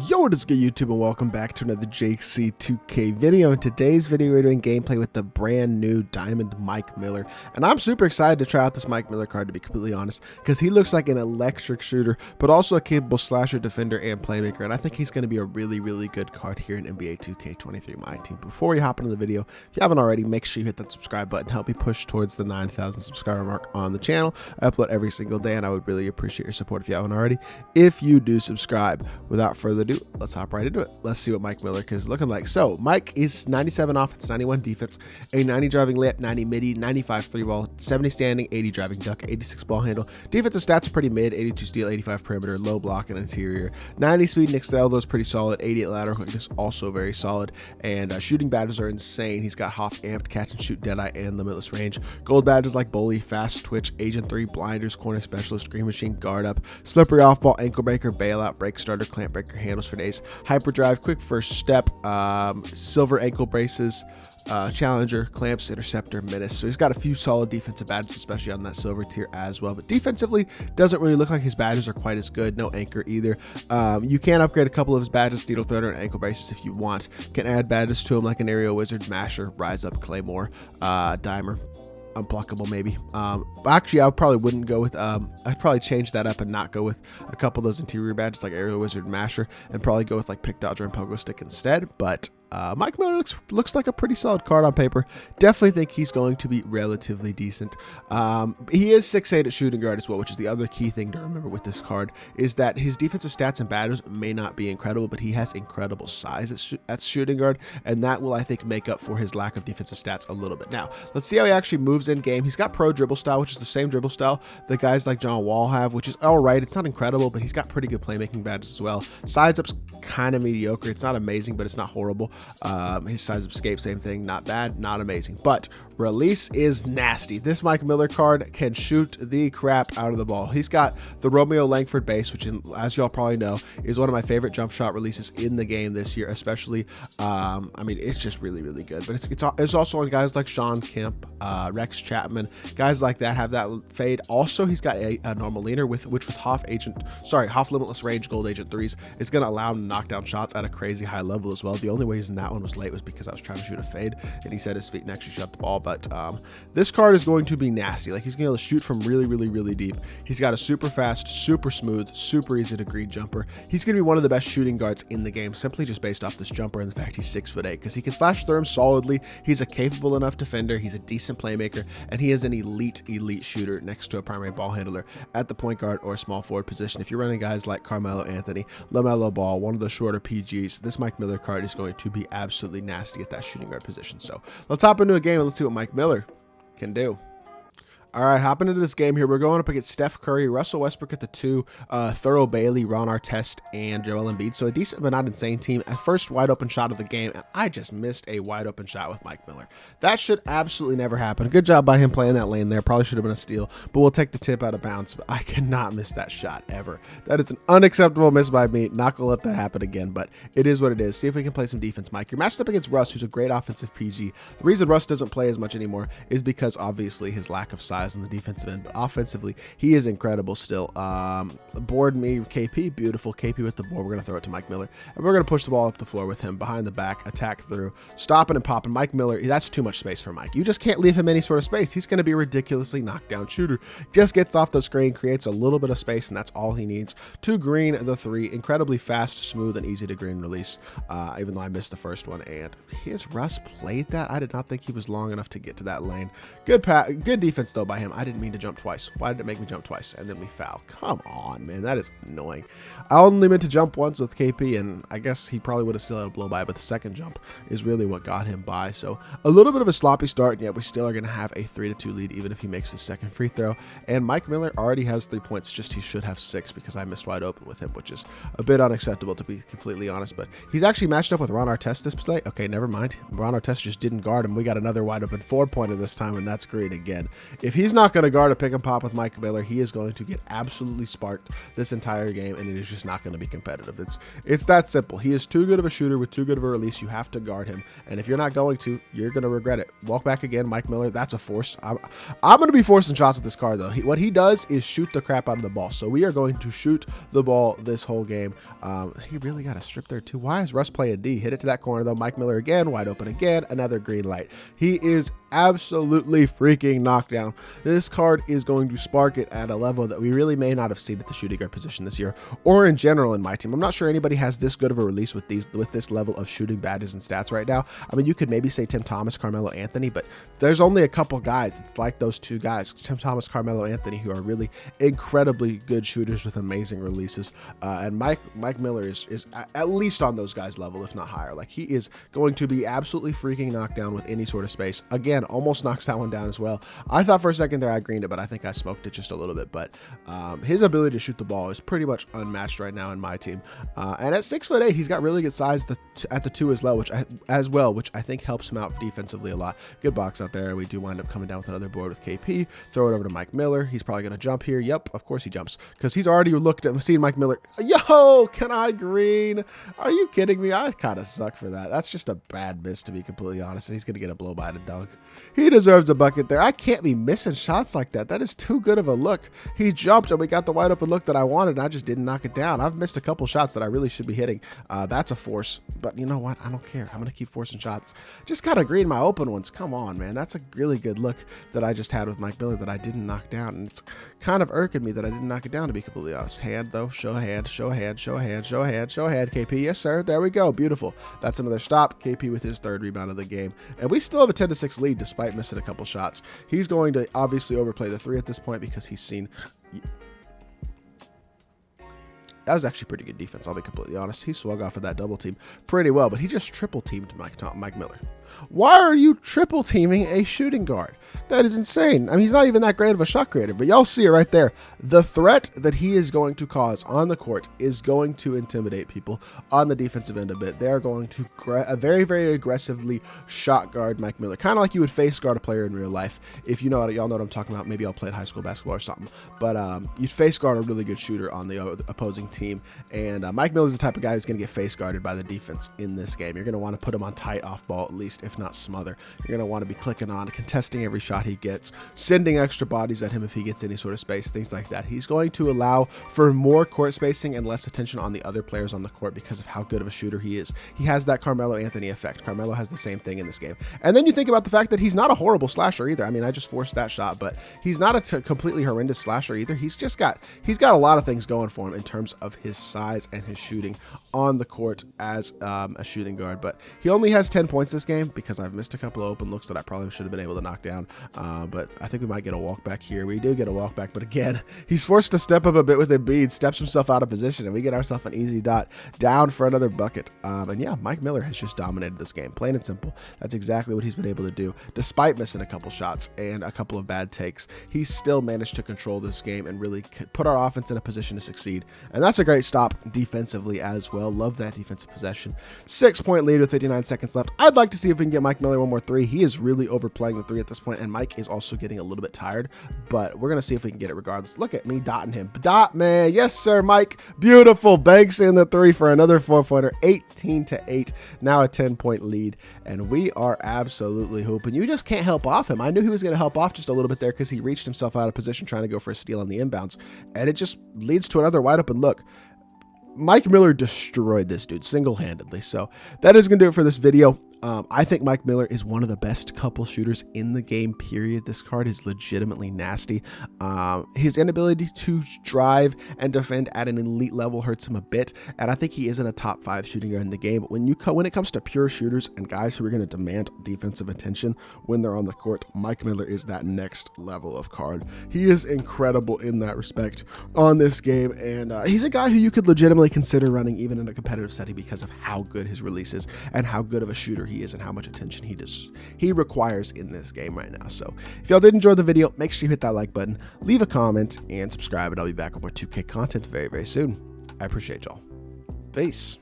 Yo, what is good YouTube, and welcome back to another JC2K video. In today's video, we're doing gameplay with the brand new Diamond Mike Miller, and I'm super excited to try out this Mike Miller card, to be completely honest, because he looks like an electric shooter, but also a capable slasher, defender, and playmaker, and I think he's going to be a really good card here in NBA 2K23 MyTEAM. Before we hop into the video, if you haven't already, make sure you hit that subscribe button, help me push towards the 9,000 subscriber mark on the channel. I upload every single day, and I would really appreciate your support if you haven't already. If you do subscribe, without further ado, let's hop right into it. Let's see what Mike Miller is looking like. So Mike is 97 offense, 91 defense, a 90 driving layup, 90 midi, 95 three ball, 70 standing, 80 driving duck, 86 ball handle. Defensive stats are pretty mid, 82 steal, 85 perimeter, low block and interior, 90 speed and excel, those pretty solid, 88 lateral quickness, also very solid, and shooting badges are insane. He's got Hoff amped, catch and shoot, deadeye, and limitless range. Gold badges like bully, fast twitch, agent 3, blinders, corner specialist, green machine, guard up, slippery off ball, ankle breaker, bailout, break starter, clamp breaker, handles for days, hyperdrive, quick first step, silver ankle braces, challenger, clamps, interceptor, menace. So he's got a few solid defensive badges, especially on that silver tier as well. But defensively, doesn't really look like his badges are quite as good. No anchor either. You can upgrade a couple of his badges, needle threader and ankle braces if you want. Can add badges to him like an aerial wizard, masher, rise up, claymore, dimer, unblockable maybe. Actually, I probably wouldn't go with, I'd probably change that up and not go with a couple of those interior badges like aerial wizard, masher, and probably go with like pick dodger and pogo stick instead. But Mike Miller looks like a pretty solid card on paper. Definitely think he's going to be relatively decent. He is 6'8" at shooting guard as well, which is the other key thing to remember with this card, is that his defensive stats and badges may not be incredible, but he has incredible size at shooting guard, and that will, I think, make up for his lack of defensive stats a little bit. Now, let's see how he actually moves in game. He's got pro dribble style, which is the same dribble style that guys like John Wall have, which is all right. It's not incredible, but he's got pretty good playmaking badges as well. Size up's kind of mediocre. It's not amazing, but it's not horrible. His size of escape, same thing, not bad, not amazing, but release is nasty. This Mike Miller card can shoot the crap out of the ball. He's got the Romeo Langford base, which, as y'all probably know, is one of my favorite jump shot releases in the game this year, especially. I mean, it's just really good, but it's also on guys like Sean Kemp, Rex Chapman, guys like that have that fade. Also, he's got a normal leaner which with Hoff limitless range gold agent 3s is going to allow him to knock down shots at a crazy high level as well. The only way he's in that one was late was because I was trying to shoot a fade and he said his feet and actually shut the ball. But this card is going to be nasty. Like, he's going to be able to shoot from really deep. He's got a super fast, super smooth, super easy to green jumper. He's going to be one of the best shooting guards in the game, simply just based off this jumper and the fact he's 6'8", because he can slash through him solidly. He's a capable enough defender. He's a decent playmaker, and he is an elite shooter next to a primary ball handler at the point guard or small forward position. If you're running guys like Carmelo Anthony, LaMelo Ball, one of the shorter PGs, this Mike Miller card is going to be absolutely nasty at that shooting guard position. So let's hop into a game and let's see what Mike Miller can do. All right, hopping into this game here, we're going up against Steph Curry, Russell Westbrook at the 2, Thurl Bailey, Ron Artest, and Joel Embiid. So a decent but not insane team. At first wide open shot of the game, and I just missed a wide open shot with Mike Miller. That should absolutely never happen. Good job by him playing that lane there. Probably should have been a steal, but we'll take the tip out of bounds. But I cannot miss that shot ever. That is an unacceptable miss by me. Not gonna let that happen again, but it is what it is. See if we can play some defense, Mike. You're matched up against Russ, who's a great offensive PG. The reason Russ doesn't play as much anymore is because obviously his lack of size on the defensive end. But offensively, he is incredible still. Board me KP, beautiful KP with the board. We're gonna throw it to Mike Miller, and we're gonna push the ball up the floor with him behind the back, attack through, stopping and popping. Mike Miller, that's too much space for Mike. You just can't leave him any sort of space. He's gonna be a ridiculously knockdown shooter. Just gets off the screen, creates a little bit of space, and that's all he needs to green the 3. Incredibly fast, smooth, and easy to green release. Even though I missed the first one, and his Russ played that. I did not think he was long enough to get to that lane. Good defense though by him. I didn't mean to jump twice. Why did it make me jump twice? And then we foul. Come on, man. That is annoying. I only meant to jump once with KP, and I guess he probably would have still had a blow by, but the second jump is really what got him by. So a little bit of a sloppy start, and yet we still are going to have a 3-2 lead, even if he makes the second free throw. And Mike Miller already has 3 points. Just he should have 6 because I missed wide open with him, which is a bit unacceptable, to be completely honest. But he's actually matched up with Ron Artest this play. Okay, never mind. Ron Artest just didn't guard him. We got another wide open 4-pointer this time, and that's great again. If he's not going to guard a pick and pop with Mike Miller, he is going to get absolutely sparked this entire game, and it is just not going to be competitive. It's that simple. He is too good of a shooter with too good of a release. You have to guard him, and if you're not going to, you're going to regret it. Walk back again, Mike Miller. That's a force. I'm going to be forcing shots with this card, though. What he does is shoot the crap out of the ball, so we are going to shoot the ball this whole game. He really got a strip there, too. Why is Russ playing D? Hit it to that corner, though. Mike Miller again, wide open again. Another green light. He is absolutely freaking knocked down. This card is going to spark it at a level that we really may not have seen at the shooting guard position this year, or in general in my team. I'm not sure anybody has this good of a release with this level of shooting badges and stats right now. I mean, you could maybe say Tim Thomas, Carmelo Anthony, but there's only a couple guys. It's like those two guys, Tim Thomas, Carmelo Anthony, who are really incredibly good shooters with amazing releases. And Mike Miller is at least on those guys' level, if not higher. Like, he is going to be absolutely freaking knocked down with any sort of space. Again, almost knocks that one down as well. I thought for a second there I greened it, but I think I smoked it just a little bit. But his ability to shoot the ball is pretty much unmatched right now in my team. And at 6'8", he's got really good size at the 2 as well, which I think helps him out defensively a lot. Good box out there. We do wind up coming down with another board with KP. Throw it over to Mike Miller. He's probably going to jump here. Yep, of course he jumps, because he's already looked at seen Mike Miller. Yo, can I green? Are you kidding me? I kind of suck for that. That's just a bad miss, to be completely honest, and he's going to get a blow by the dunk. He deserves a bucket there. I can't be missing shots like that. That is too good of a look. He jumped and we got the wide open look that I wanted, and I just didn't knock it down. I've missed a couple shots that I really should be hitting. That's a force, but you know what? I don't care. I'm going to keep forcing shots. Just got to green my open ones. Come on, man. That's a really good look that I just had with Mike Miller that I didn't knock down, and it's kind of irking me that I didn't knock it down, to be completely honest. Hand, though. Show hand, show hand, show hand, show hand, show hand. KP, yes, sir. There we go. Beautiful. That's another stop. KP with his 3rd rebound of the game, and we still have a 10-6 lead despite missing a couple shots. He's going to obviously overplay the 3 at this point because he's seen... That was actually pretty good defense, I'll be completely honest. He swung off of that double team pretty well, but he just triple teamed Mike Miller. Why are you triple teaming a shooting guard? That is insane. I mean, he's not even that great of a shot creator, but y'all see it right there. The threat that he is going to cause on the court is going to intimidate people on the defensive end a bit. They're going to very, very aggressively shot guard Mike Miller, kind of like you would face guard a player in real life. If you know, y'all know what I'm talking about. Maybe I'll play high school basketball or something, but you'd face guard a really good shooter on the opposing team, and Mike Miller is the type of guy who's going to get face guarded by the defense in this game. You're going to want to put him on tight off ball, at least, if not smother. You're going to want to be clicking on, contesting every shot he gets, sending extra bodies at him if he gets any sort of space, things like that. He's going to allow for more court spacing and less attention on the other players on the court because of how good of a shooter he is. He has that Carmelo Anthony effect. Carmelo has the same thing in this game. And then you think about the fact that he's not a horrible slasher either. I mean, I just forced that shot, but he's not a completely horrendous slasher either. He's got a lot of things going for him in terms of his size and his shooting on the court as a shooting guard. But he only has 10 points this game because I've missed a couple of open looks that I probably should have been able to knock down. But I think we might get a walk back here. We do get a walk back, but again, he's forced to step up a bit with Embiid, steps himself out of position, and we get ourselves an easy dot down for another bucket. And yeah, Mike Miller has just dominated this game, plain and simple. That's exactly what he's been able to do. Despite missing a couple shots and a couple of bad takes, he's still managed to control this game and really put our offense in a position to succeed. And that's a great stop defensively as well. Love that defensive possession. 6-point lead with 59 seconds left. I'd like to see if we can get Mike Miller one more 3. He is really overplaying the 3 at this point, and Mike is also getting a little bit tired, but we're going to see if we can get it regardless. Look at me dotting him. Dot, man. Yes, sir, Mike. Beautiful. Banks in the 3 for another 4-pointer. 18-8. Now a 10-point lead, and we are absolutely hooping. You just can't help off him. I knew he was going to help off just a little bit there because he reached himself out of position trying to go for a steal on the inbounds, and it just leads to another wide open look. Mike Miller destroyed this dude single-handedly. So that is going to do it for this video. I think Mike Miller is one of the best couple shooters in the game, period. This card is legitimately nasty. His inability to drive and defend at an elite level hurts him a bit, and I think he isn't a top 5 shooting guard in the game. But when it comes to pure shooters and guys who are going to demand defensive attention when they're on the court, Mike Miller is that next level of card. He is incredible in that respect on this game, and he's a guy who you could legitimately consider running even in a competitive setting because of how good his release is and how good of a shooter he is and how much attention he requires in this game right now. So if y'all did enjoy the video, make sure you hit that like button, leave a comment, and subscribe, and I'll be back with more 2K content very, very soon. I appreciate y'all. Peace.